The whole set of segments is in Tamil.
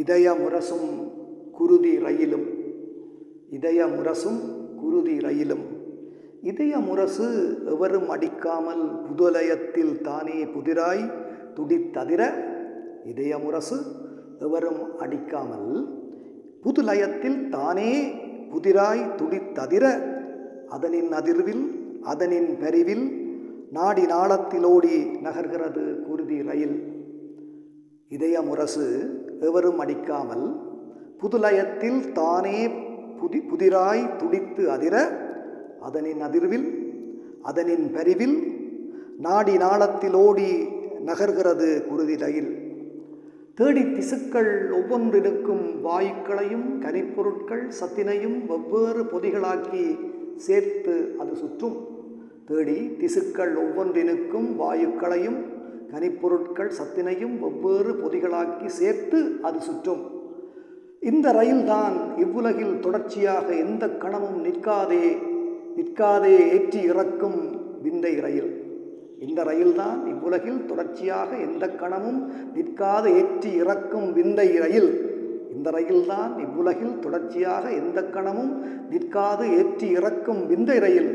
இதயமுரசும் குருதி ரயிலும் இதயமுரசும் குருதி ரயிலும் இதயமுரசு எவரும் அடிக்காமல் புதுலயத்தில் தானே புதிராய் துடித்ததிர இதயமுரசு எவரும் அடிக்காமல் புதுலயத்தில் தானே புதிராய் துடித்ததிர அதனின் அதிர்வில் அதனின் பெரிவில் நாடி நாளத்திலோடி நகர்கிறது குருதி ரயில். இதயமுரசு எவரும் அடிக்காமல் புதுலயத்தில் தானே புதிராய் துடித்து அதிர அதனின் அதிர்வில் அதனின் பெரிவில் நாடி நாளத்திலோடி நகர்கிறது குருதி ரயில். தேடி திசுக்கள் ஒவ்வொன்றினுக்கும் வாயுக்களையும் கனிப்பொருட்கள் சத்தினையும் வெவ்வேறு பொதிகளாக்கி சேர்த்து அது சுற்றும். தேடி திசுக்கள் ஒவ்வொன்றினுக்கும் வாயுக்களையும் கனிப்பொருட்கள் சத்தினையும் வெவ்வேறு பொதிகளாக்கி சேர்த்து அது சுற்றும். இந்த ரயில்தான் இவ்வுலகில் தொடர்ச்சியாக எந்த கணமும் நிற்காதே ஏற்றி இறக்கும் விந்தை ரயில். இந்த ரயில்தான் இவ்வுலகில் தொடர்ச்சியாக எந்த கணமும் நிற்காத ஏற்றி இறக்கும் விந்தை ரயில். இந்த ரயில்தான் இவ்வுலகில் தொடர்ச்சியாக எந்த கணமும் நிற்காது ஏற்றி இறக்கும் விந்தை ரயில்.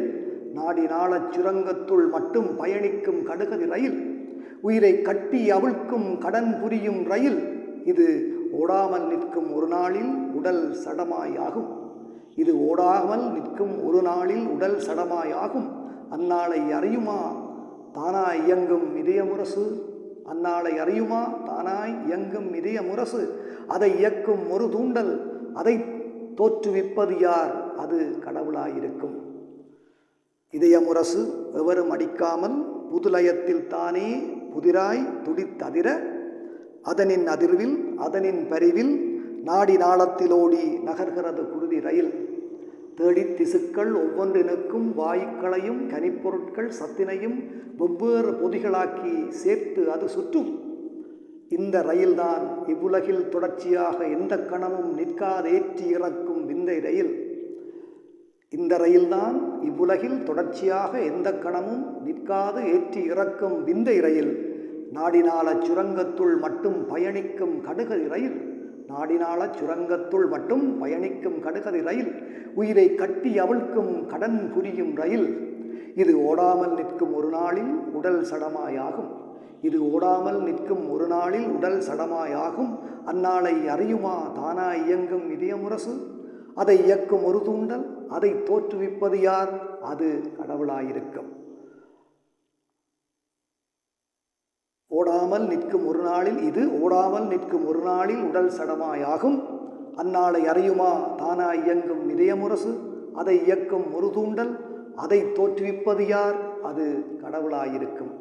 நாடி நாளச் சுரங்கத்துள் மட்டும் பயணிக்கும் கடுகதி ரயில். உயிரை கட்டி அவிழ்க்கும் கடன் புரியும் ரயில். இது ஓடாமல் நிற்கும் ஒரு நாளில் உடல் சடமாயாகும். இது ஓடாமல் நிற்கும் ஒரு நாளில் உடல் சடமாயாகும். அந்நாளை அறியுமா தானாய் இயங்கும் இதயமுரசு. அந்நாளை அறியுமா தானாய் இயங்கும் இதயமுரசு. அதை இயக்கும் ஒரு தூண்டல், அதை தோற்றுவிப்பது யார்? அது கடவுளாயிருக்கும். இதயமுரசு எவரும் அடிக்காமல் புதுலயத்தில் தானே புதிராய் துடித்ததிர அதனின் அதிர்வில் அதனின் பெரிவில் நாடி நாளத்திலோடி நகர்கிறது குருதி ரயில். தேடி திசுக்கள் ஒவ்வொன்றினுக்கும் வாயுக்களையும் கனிப்பொருட்கள் சத்தினையும் வெவ்வேறு பொதிகளாக்கி சேர்த்து அது சுற்றும். இந்த ரயில்தான் இவ்வுலகில் தொடர்ச்சியாக எந்த கணமும் நிற்காதேற்றி இறக்கும் விந்தை ரயில். இந்த ரயில்தான் இவ்வுலகில் தொடர்ச்சியாக எந்த கணமும் நிற்காது ஏற்றி இறக்கும் விந்தை ரயில். நாடினாளச் சுரங்கத்துள் மட்டும் பயணிக்கும் கடுகதி ரயில். நாடினாளச் சுரங்கத்துள் மட்டும் பயணிக்கும் கடுகதி ரயில். உயிரை கட்டி அவிழ்க்கும் கடன் புரியும் ரயில். இது ஓடாமல் நிற்கும் ஒரு நாளில் உடல் சடமாயாகும். இது ஓடாமல் நிற்கும் ஒரு நாளில் உடல் சடமாயாகும். அந்நாளை அறியுமா தானாய் இயங்கும் இதயமுரசு. அதை இயக்கும் ஒரு தூண்டல், அதை தோற்றுவிப்பது யார்? அது கடவுளாயிருக்கும். ஓடாமல் நிற்கும் ஒரு நாளில் ஓடாமல் நிற்கும் ஒரு நாளில் உடல் சடமாயாகும். அந்நாளை அறியுமா தானாய் இயங்கும் இதயமுரசு. அதை இயக்கும் ஒரு தூண்டல், அதை தோற்றுவிப்பது யார்? அது கடவுளாயிருக்கும்.